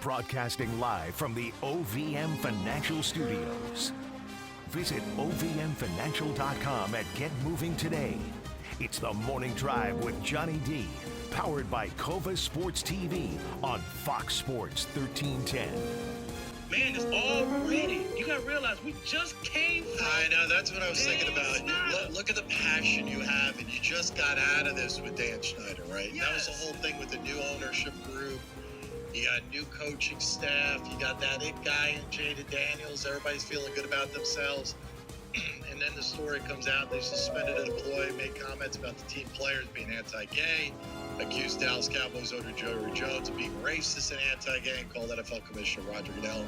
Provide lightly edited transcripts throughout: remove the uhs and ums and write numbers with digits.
Broadcasting live from the OVM Financial Studios. Visit ovmfinancial.com and get moving today. It's the Morning Drive with Johnny D, powered by Cova Sports TV on Fox Sports 1310. Man, it's already. You gotta realize we just came from. I know, that's what I was thinking about. Look at the passion you have, and you just got out of this with Dan Schneider, right? Yes. That was the whole thing with the new ownership group. You got new coaching staff. You got that it guy in Jaden Daniels. Everybody's feeling good about themselves. And then the story comes out. They suspended an employee, made comments about the team players being anti-gay, accused Dallas Cowboys owner Jerry Jones of being racist and anti-gay, and called NFL Commissioner Roger Goodell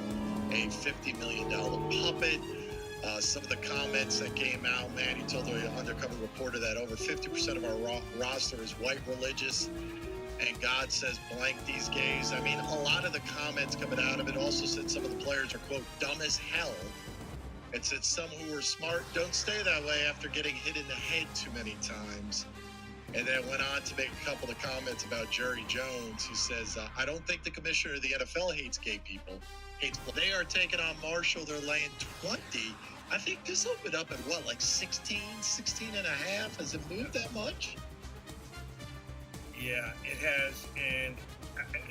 a $50 million puppet. Some of the comments that came out, man, he told the undercover reporter that over 50% of our roster is white religious, and God says blank these gays. I mean, a lot of the comments coming out of it also said some of the players are, quote, dumb as hell. It said some who were smart don't stay that way after getting hit in the head too many times. And then went on to make a couple of comments about Jerry Jones, who says, I don't think the commissioner of the NFL hates gay people. They are taking on Marshall. They're laying 20. I think this opened up at what, like 16 and a half? Has it moved that much? Yeah, it has. And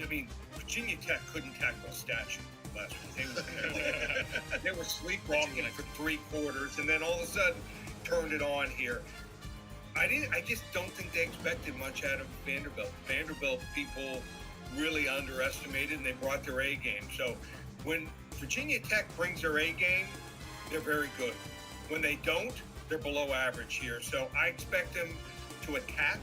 I mean, Virginia Tech couldn't tackle a statue last week. They were sleepwalking for 3 quarters, and then all of a sudden turned it on here. I just don't think they expected much out of Vanderbilt. Vanderbilt people really underestimated, and they brought their A game. So when Virginia Tech brings their A game, they're very good. When they don't, they're below average here. So I expect them to attack.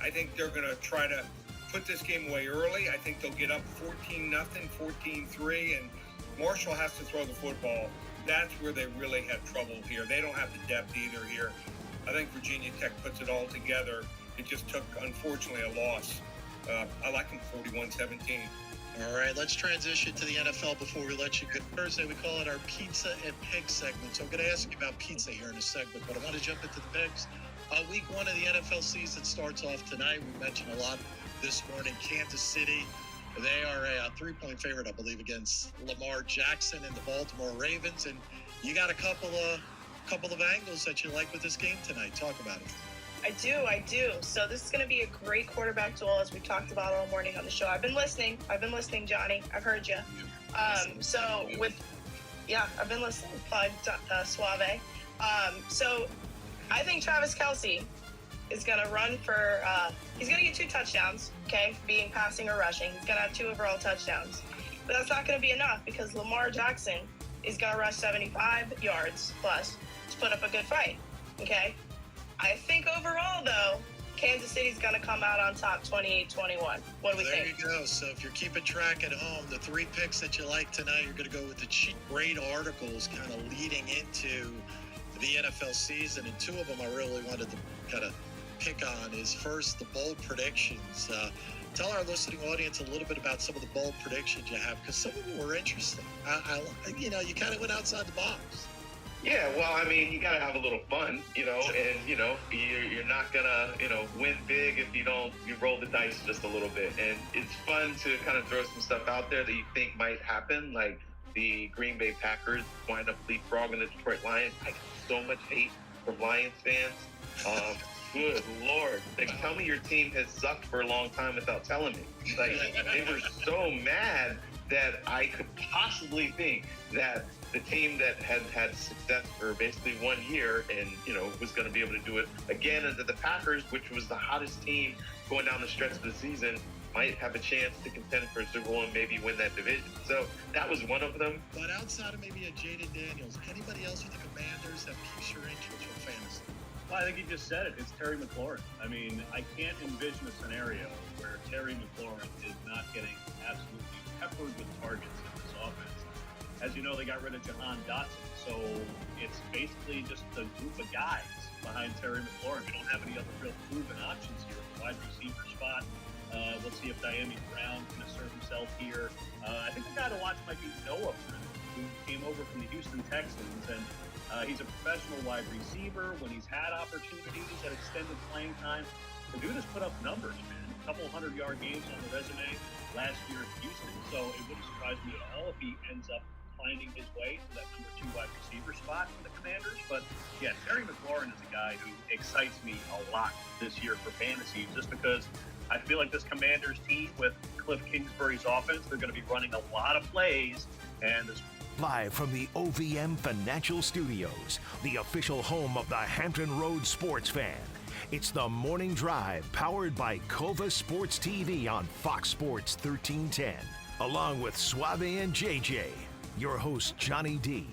I think they're going to try to put this game away early. I think they'll get up 14-0, 14-3, and Marshall has to throw the football. That's where they really have trouble here. They don't have the depth either here. I think Virginia Tech puts it all together. It just took, unfortunately, a loss. I like them 41-17. All right, let's transition to the NFL before we let you go. Thursday, we call it our Pizza and Pig segment. So I'm going to ask you about pizza here in a segment, but I want to jump into the pigs. Week 1 of the NFL season starts off tonight. We mentioned a lot this morning. Kansas City, they are a 3-point favorite, I believe, against Lamar Jackson and the Baltimore Ravens. And you got a couple of angles that you like with this game tonight. Talk about it. I do. So this is going to be a great quarterback duel, as we talked about all morning on the show. I've been listening, Johnny. I've heard you. I've been listening. Suave. So I think Travis Kelce is going to run for, he's going to get 2 touchdowns, okay, being passing or rushing. He's going to have 2 overall touchdowns. But that's not going to be enough because Lamar Jackson is going to rush 75 yards plus to put up a good fight, okay? I think overall, though, Kansas City's going to come out on top 28-21. What do we think? There you go. So if you're keeping track at home, the 3 picks that you like tonight, you're going to go with the cheap great articles kind of leading into the NFL season. And 2 of them I really wanted to kind of pick on is first the bold predictions. Tell our listening audience a little bit about some of the bold predictions you have, because some of them were interesting. You kind of went outside the box. Yeah, well, I mean, you got to have a little fun, and, you're not going to, win big if you roll the dice just a little bit. And it's fun to kind of throw some stuff out there that you think might happen, like the Green Bay Packers wind up leapfrogging the Detroit Lions. I get so much hate from Lions fans. Good Lord. Tell me your team has sucked for a long time without telling me. They were so mad that I could possibly think that the team that had had success for basically 1 year and, was going to be able to do it again, and that the Packers, which was the hottest team going down the stretch of the season, might have a chance to contend for a Super Bowl and maybe win that division. So that was one of them. But outside of maybe a Jaden Daniels, anybody else with the Commanders that piques your interest for fantasy? Well, I think you just said it. It's Terry McLaurin. I mean, I can't envision a scenario where Terry McLaurin is not getting absolutely peppered with targets in this offense. As you know, they got rid of Jahan Dotson, so it's basically just a group of guys behind Terry McLaurin. We don't have any other real proven options here at the wide receiver spot. We'll see if Diami Brown can assert himself here. I think the guy to watch might be Noah Brown, who came over from the Houston Texans, and he's a professional wide receiver. When he's had opportunities at extended playing time, the dude has put up numbers, man. A couple 100-yard games on the resume. last year in Houston. So it wouldn't surprise me at all if he ends up finding his way to that number 2 wide receiver spot for the Commanders. But yeah, Terry McLaurin is a guy who excites me a lot this year for fantasy, just because I feel like this Commanders team with Cliff Kingsbury's offense, they're going to be running a lot of plays, and this Live from the OVM Financial Studios, the official home of the Hampton Roads sports fan. It's the Morning Drive, powered by Cova Sports TV on Fox Sports 1310. Along with Suave and JJ, your host Johnny D.